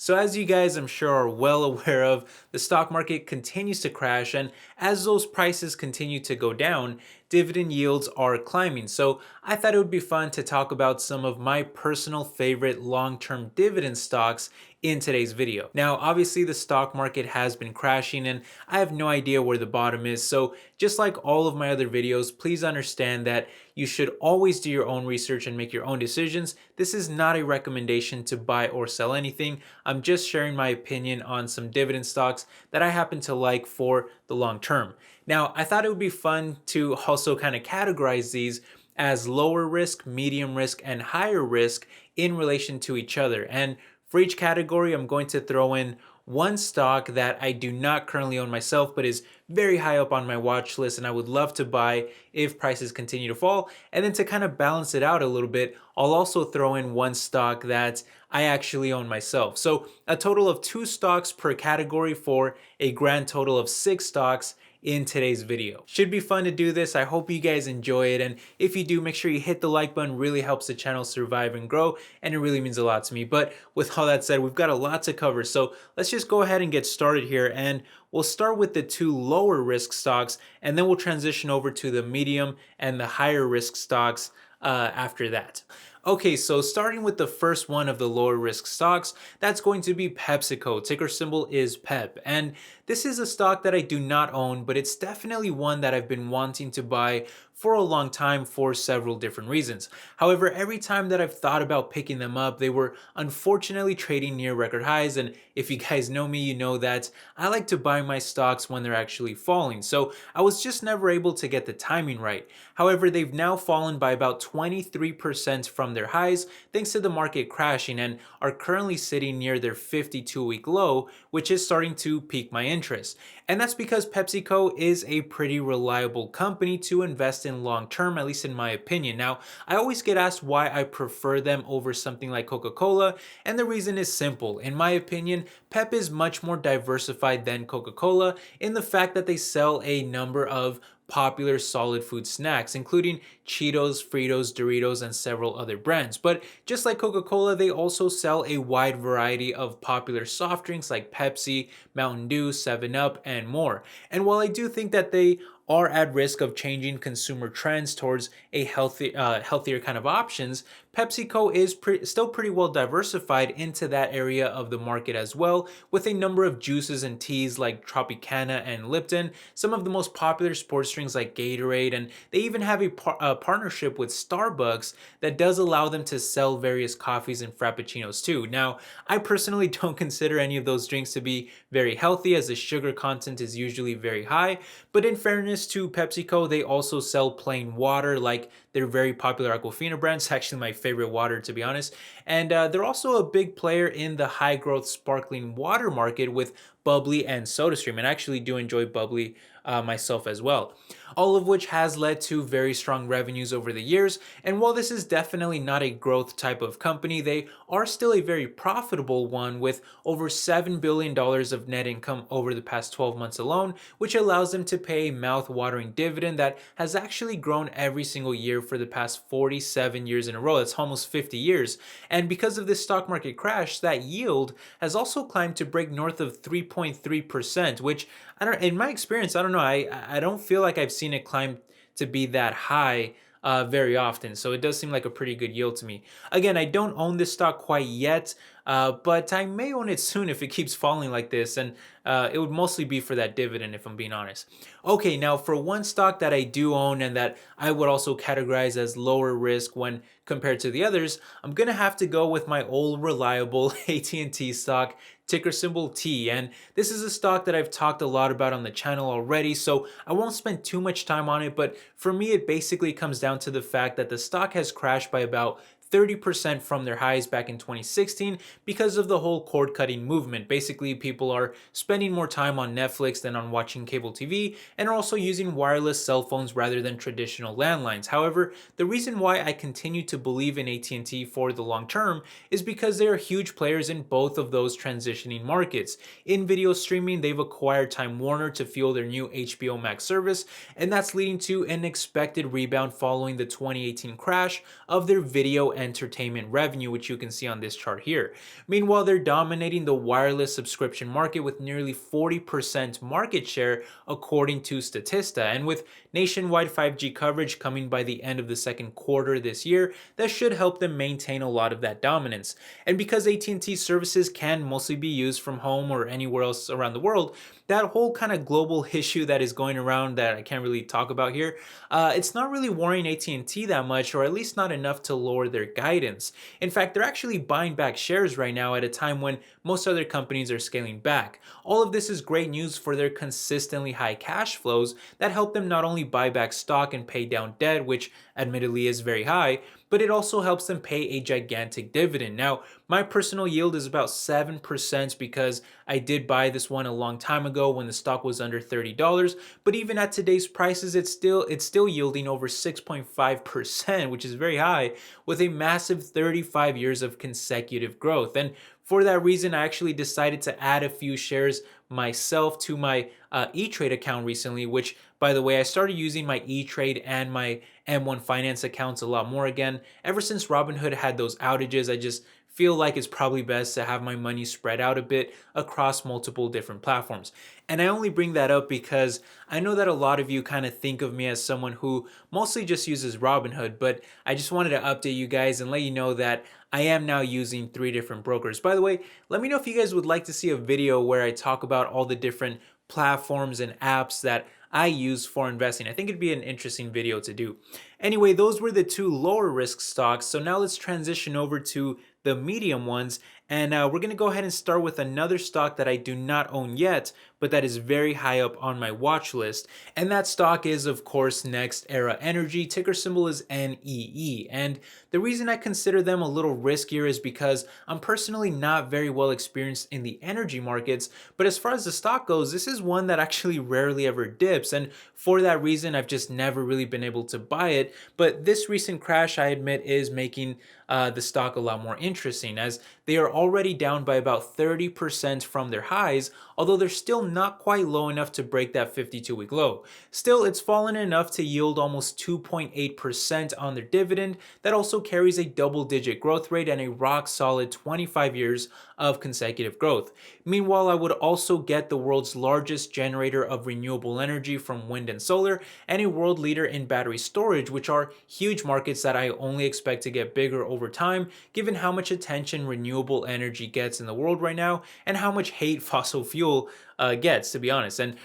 So as you guys I'm sure are well aware of, the stock market continues to crash, and as those prices continue to go down, dividend yields are climbing. So I thought it would be fun to talk about some of my personal favorite long-term dividend stocks in today's video. Now, obviously the stock market has been crashing and I have no idea where the bottom is. So just like all of my other videos, please understand that you should always do your own research and make your own decisions. This is not a recommendation to buy or sell anything. I'm just sharing my opinion on some dividend stocks that I happen to like for the long term. Now, I thought it would be fun to also kind of categorize these as lower risk, medium risk, and higher risk in relation to each other. And for each category, I'm going to throw in one stock that I do not currently own myself, but is very high up on my watch list and I would love to buy if prices continue to fall. And then to kind of balance it out a little bit, I'll also throw in one stock that I actually own myself. So a total of 2 stocks per category for a grand total of 6 stocks in today's video. Should be fun to do this. I hope you guys enjoy it, and if you do, make sure you hit the like button. Really helps the channel survive and grow, and it really means a lot to me. But with all that said, we've got a lot to cover, so let's just go ahead and get started here, and we'll start with the 2 lower risk stocks, and then we'll transition over to the medium and the higher risk stocks after that. Okay, so starting with the first one of the lower risk stocks, that's going to be PepsiCo. Ticker symbol is PEP. And this is a stock that I do not own, but it's definitely one that I've been wanting to buy for a long time for several different reasons. However, every time that I've thought about picking them up, they were unfortunately trading near record highs. And if you guys know me, you know that I like to buy my stocks when they're actually falling. So I was just never able to get the timing right. However, they've now fallen by about 23% from their highs thanks to the market crashing and are currently sitting near their 52-week low, which is starting to pique my interest. And that's because PepsiCo is a pretty reliable company to invest in long term, at least in my opinion. Now, I always get asked why I prefer them over something like Coca-Cola, and the reason is simple. In my opinion, Pep is much more diversified than Coca-Cola in the fact that they sell a number of popular solid food snacks, including Cheetos, Fritos, Doritos, and several other brands. But just like Coca-Cola, they also sell a wide variety of popular soft drinks like Pepsi, Mountain Dew, 7-Up, and more. And while I do think that they are at risk of changing consumer trends towards a healthier kind of options, PepsiCo is still pretty well diversified into that area of the market as well, with a number of juices and teas like Tropicana and Lipton, some of the most popular sports drinks like Gatorade, and they even have a partnership with Starbucks that does allow them to sell various coffees and frappuccinos too. Now, I personally don't consider any of those drinks to be very healthy as the sugar content is usually very high, but in fairness to PepsiCo, they also sell plain water like their very popular Aquafina brand. It's actually my favorite water, to be honest. And they're also a big player in the high growth sparkling water market with bubbly and SodaStream, and I actually do enjoy bubbly myself as well. All of which has led to very strong revenues over the years. And while this is definitely not a growth type of company, they are still a very profitable one with over $7 billion of net income over the past 12 months alone, which allows them to pay a mouth-watering dividend that has actually grown every single year for the past 47 years in a row. That's almost 50 years. And because of this stock market crash, that yield has also climbed to break north of 3.3%, which in my experience, I don't know, I don't feel like I've seen it climb to be that high very often. So it does seem like a pretty good yield to me. Again, I don't own this stock quite yet, but I may own it soon if it keeps falling like this, and it would mostly be for that dividend if I'm being honest. Okay, now for one stock that I do own and that I would also categorize as lower risk when compared to the others, I'm gonna have to go with my old reliable AT&T stock, ticker symbol T. And this is a stock that I've talked a lot about on the channel already, so I won't spend too much time on it, but for me it basically comes down to the fact that the stock has crashed by about 30% from their highs back in 2016 because of the whole cord cutting movement. Basically, people are spending more time on Netflix than on watching cable TV and are also using wireless cell phones rather than traditional landlines. However, the reason why I continue to believe in AT&T for the long term is because they are huge players in both of those transitioning markets. In video streaming, they've acquired Time Warner to fuel their new HBO Max service, and that's leading to an expected rebound following the 2018 crash of their video entertainment revenue, which you can see on this chart here. Meanwhile, they're dominating the wireless subscription market with nearly 40% market share, according to Statista. And with nationwide 5G coverage coming by the end of the second quarter this year, that should help them maintain a lot of that dominance. And because AT&T services can mostly be used from home or anywhere else around the world, that whole kind of global issue that is going around that I can't really talk about here, it's not really worrying AT&T that much, or at least not enough to lower their guidance. In fact, they're actually buying back shares right now at a time when most other companies are scaling back. All of this is great news for their consistently high cash flows that help them not only buy back stock and pay down debt, which admittedly is very high, but it also helps them pay a gigantic dividend. Now, my personal yield is about 7% because I did buy this one a long time ago when the stock was under $30, but even at today's prices, it's still yielding over 6.5%, which is very high, with a massive 35 years of consecutive growth. And for that reason, I actually decided to add a few shares myself to my E-Trade account recently, which, by the way, I started using my E-Trade and my M1 Finance accounts a lot more again. Ever since Robinhood had those outages, I just feel like it's probably best to have my money spread out a bit across multiple different platforms. And I only bring that up because I know that a lot of you kind of think of me as someone who mostly just uses Robinhood, but I just wanted to update you guys and let you know that I am now using 3 different brokers. By the way, let me know if you guys would like to see a video where I talk about all the different platforms and apps that I use for investing. I think it'd be an interesting video to do. Anyway, those were the 2 lower risk stocks. So now let's transition over to the medium ones. And we're going to go ahead and start with another stock that I do not own yet, but that is very high up on my watch list. And that stock is, of course, Next Era Energy. Ticker symbol is NEE. And the reason I consider them a little riskier is because I'm personally not very well experienced in the energy markets. But as far as the stock goes, this is one that actually rarely ever dips. And for that reason, I've just never really been able to buy it. But this recent crash, I admit, is making the stock a lot more interesting, as they are already down by about 30% from their highs, although they're still not quite low enough to break that 52-week low. Still, it's fallen enough to yield almost 2.8% on their dividend. That also carries a double-digit growth rate and a rock-solid 25 years of consecutive growth. Meanwhile, I would also get the world's largest generator of renewable energy from wind and solar, and a world leader in battery storage, which are huge markets that I only expect to get bigger over time, given how much attention renewable energy gets in the world right now and how much hate fossil fuel gets, to be honest. And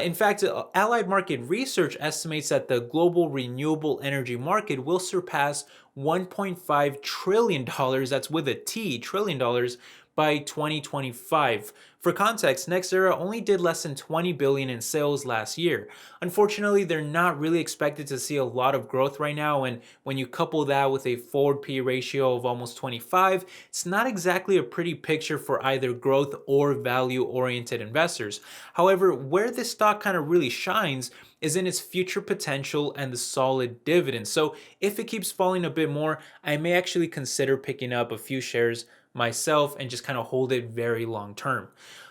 in fact, Allied Market Research estimates that the global renewable energy market will surpass $1.5 trillion, that's with a T, trillion dollars, by 2025. For context, NextEra only did less than $20 billion in sales last year. Unfortunately, they're not really expected to see a lot of growth right now, and when you couple that with a forward P ratio of almost 25, it's not exactly a pretty picture for either growth or value-oriented investors. However, where this stock kind of really shines is in its future potential and the solid dividend. So if it keeps falling a bit more, I may actually consider picking up a few shares myself and just kind of hold it very long term.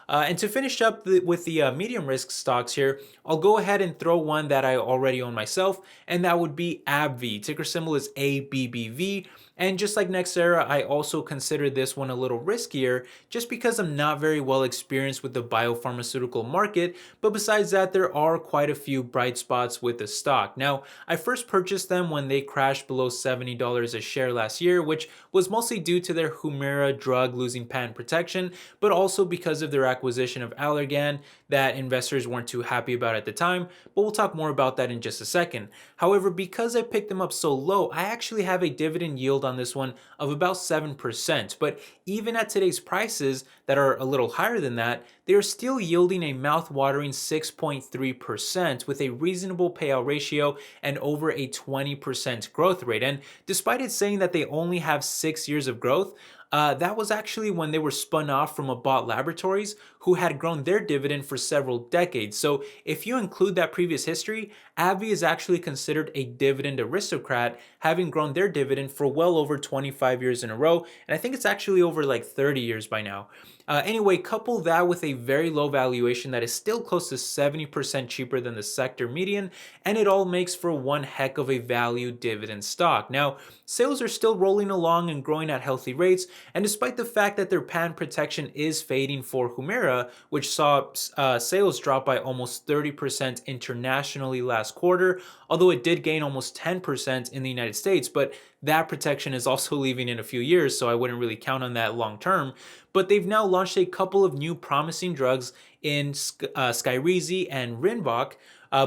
And to finish up with the medium risk stocks here, I'll go ahead and throw one that I already own myself, and that would be AbbVie. Ticker symbol is ABBV. And just like NextEra, I also consider this one a little riskier just because I'm not very well experienced with the biopharmaceutical market. But besides that, there are quite a few bright spots with the stock. Now, I first purchased them when they crashed below $70 a share last year, which was mostly due to their Humira drug losing patent protection, but also because of their acquisition of Allergan that investors weren't too happy about at the time, but we'll talk more about that in just a second. However, because I picked them up so low, I actually have a dividend yield on this one of about 7%, but even at today's prices that are a little higher than that, they are still yielding a mouth-watering 6.3% with a reasonable payout ratio and over a 20% growth rate. And despite it saying that they only have 6 years of growth, that was actually when they were spun off from Abbott Laboratories, who had grown their dividend for several decades. So if you include that previous history, AbbVie is actually considered a dividend aristocrat, having grown their dividend for well over 25 years in a row, and I think it's actually over like 30 years by now. Anyway, couple that with a very low valuation that is still close to 70% cheaper than the sector median, and it all makes for one heck of a value dividend stock. Now, sales are still rolling along and growing at healthy rates, and despite the fact that their patent protection is fading for Humira, which saw sales drop by almost 30% internationally last quarter, although it did gain almost 10% in the United States, but that protection is also leaving in a few years, so I wouldn't really count on that long term. But they've now launched a couple of new promising drugs in Skyrizi and Rinvoq,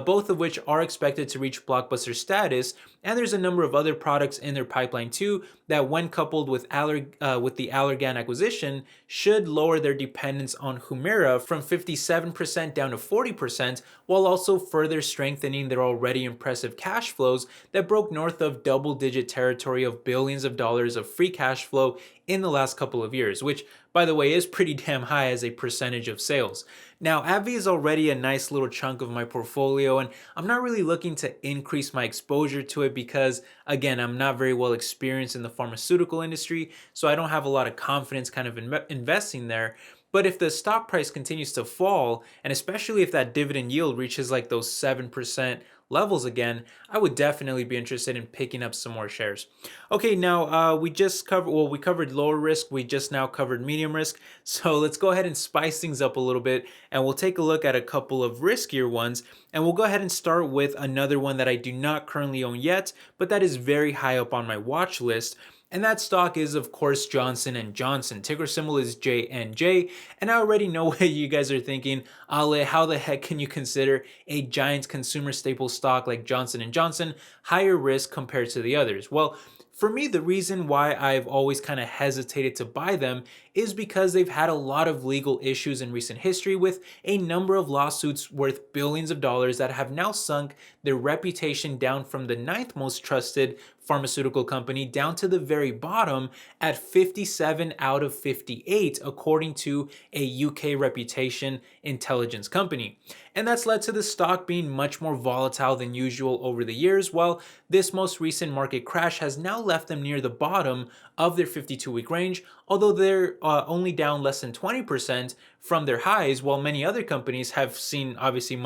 both of which are expected to reach blockbuster status. And there's a number of other products in their pipeline too that, when coupled with the Allergan acquisition, should lower their dependence on Humira from 57% down to 40%, while also further strengthening their already impressive cash flows that broke north of double-digit territory of billions of dollars of free cash flow in the last couple of years, which, by the way, is pretty damn high as a percentage of sales. Now, AbbVie is already a nice little chunk of my portfolio, and I'm not really looking to increase my exposure to it because, again, I'm not very well experienced in the pharmaceutical industry, so I don't have a lot of confidence kind of investing there. But if the stock price continues to fall, and especially if that dividend yield reaches like those 7% levels again, I would definitely be interested in picking up some more shares. Okay, now we covered lower risk, we just now covered medium risk. So let's go ahead and spice things up a little bit, and we'll take a look at a couple of riskier ones. And we'll go ahead and start with another one that I do not currently own yet, but that is very high up on my watch list. And that stock is, of course, Johnson & Johnson. Ticker symbol is JNJ. And I already know what you guys are thinking. Ale, how the heck can you consider a giant consumer staple stock like Johnson & Johnson higher risk compared to the others? Well, for me, the reason why I've always kind of hesitated to buy them is because they've had a lot of legal issues in recent history, with a number of lawsuits worth billions of dollars that have now sunk their reputation down from the ninth most trusted pharmaceutical company down to the very bottom at 57 out of 58, according to a UK reputation intelligence company. And that's led to the stock being much more volatile than usual over the years, while this most recent market crash has now left them near the bottom of their 52-week range, although they're only down less than 20% from their highs, while many other companies have seen obviously a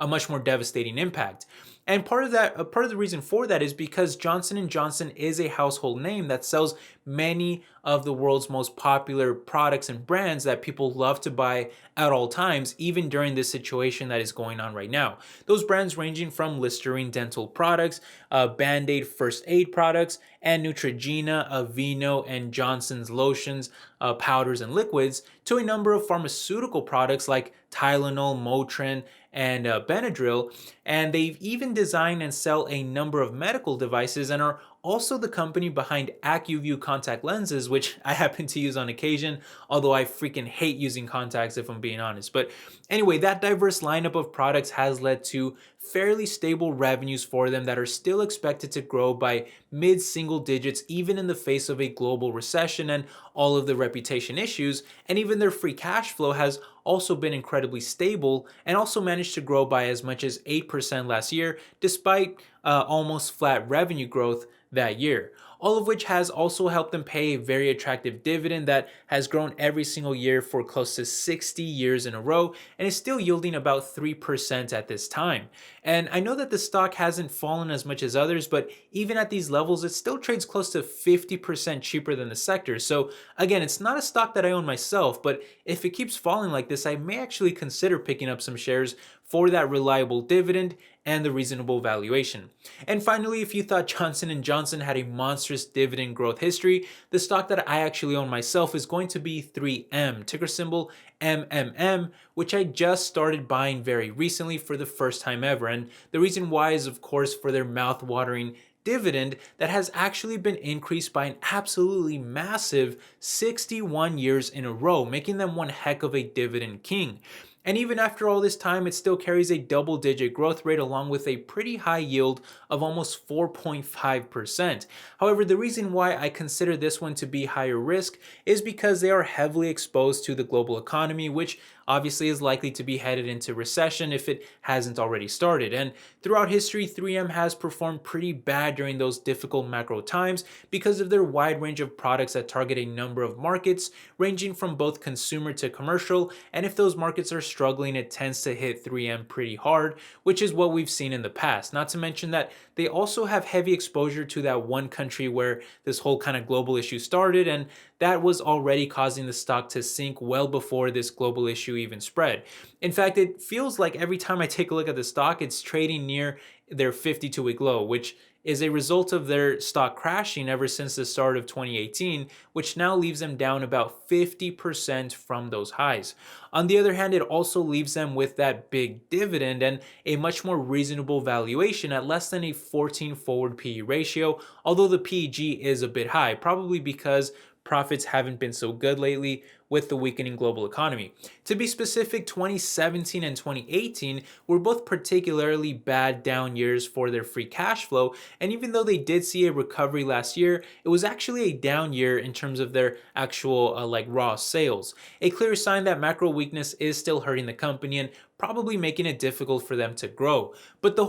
much more devastating impact. And part of the reason for that is because Johnson & Johnson is a household name that sells many of the world's most popular products and brands that people love to buy at all times, even during this situation that is going on right now. Those brands ranging from Listerine dental products, Band-Aid first aid products, and Neutrogena, Aveeno, and Johnson's lotions, powders, and liquids, to a number of pharmaceutical products like Tylenol, Motrin, and Benadryl. And they've even designed and sell a number of medical devices, and are also the company behind AccuView contact lenses, which I happen to use on occasion, although I freaking hate using contacts if I'm being honest. But anyway, that diverse lineup of products has led to fairly stable revenues for them that are still expected to grow by mid-single digits even in the face of a global recession and all of the reputation issues. And even their free cash flow has also been incredibly stable and also managed to grow by as much as 8% last year, despite almost flat revenue growth that year. All of which has also helped them pay a very attractive dividend that has grown every single year for close to 60 years in a row, and is still yielding about 3% at this time. And I know that the stock hasn't fallen as much as others, but even at these levels, it still trades close to 50% cheaper than the sector. So again, it's not a stock that I own myself, but if it keeps falling like this, I may actually consider picking up some shares for that reliable dividend and the reasonable valuation. And finally, if you thought Johnson & Johnson had a monstrous dividend growth history, the stock that I actually own myself is going to be 3M, ticker symbol MMM, which I just started buying very recently for the first time ever. And the reason why is, of course, for their mouth-watering dividend that has actually been increased by an absolutely massive 61 years in a row, making them one heck of a dividend king. And even after all this time, it still carries a double-digit growth rate along with a pretty high yield of almost 4.5%. However, the reason why I consider this one to be higher risk is because they are heavily exposed to the global economy, which obviously is likely to be headed into recession if it hasn't already started. And throughout history, 3M has performed pretty bad during those difficult macro times because of their wide range of products that target a number of markets, ranging from both consumer to commercial. And if those markets are struggling, it tends to hit 3M pretty hard, which is what we've seen in the past. Not to mention that they also have heavy exposure to that one country where this whole kind of global issue started, and that was already causing the stock to sink well before this global issue even spread. In fact, it feels like every time I take a look at the stock, it's trading near their 52-week low, which is a result of their stock crashing ever since the start of 2018, which now leaves them down about 50% from those highs. On the other hand, it also leaves them with that big dividend and a much more reasonable valuation at less than a 14 forward PE ratio, although the PEG is a bit high, probably because profits haven't been so good lately with the weakening global economy. To be specific, 2017 and 2018 were both particularly bad down years for their free cash flow, and even though they did see a recovery last year, it was actually a down year in terms of their actual raw sales. A clear sign that macro weakness is still hurting the company and probably making it difficult for them to grow. But that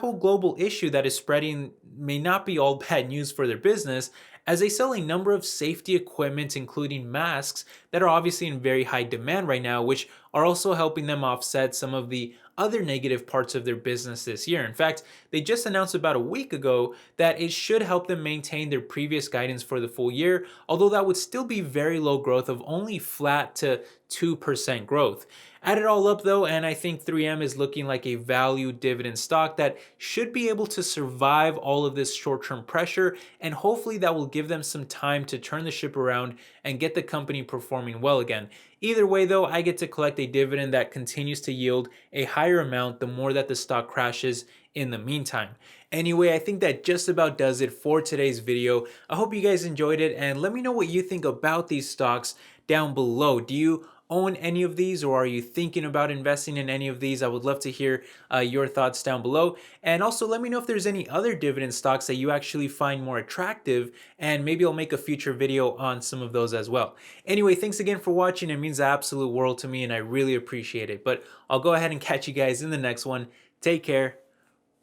whole global issue that is spreading may not be all bad news for their business, as they sell a number of safety equipment, including masks, that are obviously in very high demand right now, which are also helping them offset some of the other negative parts of their business this year. In fact, they just announced about a week ago that it should help them maintain their previous guidance for the full year, although that would still be very low growth of only flat to 2% growth. Add it all up though, and I think 3M is looking like a value dividend stock that should be able to survive all of this short-term pressure, and hopefully that will give them some time to turn the ship around and get the company performing well again. Either way though, I get to collect a dividend that continues to yield a higher amount the more that the stock crashes in the meantime. Anyway, I think that just about does it for today's video. I hope you guys enjoyed it, and let me know what you think about these stocks down below. Do you own any of these, or are you thinking about investing in any of these? I would love to hear your thoughts down below. And also let me know if there's any other dividend stocks that you actually find more attractive, and maybe I'll make a future video on some of those as well. Anyway, thanks again for watching. It means the absolute world to me and I really appreciate it. But I'll go ahead and catch you guys in the next one. Take care.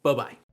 Bye-bye.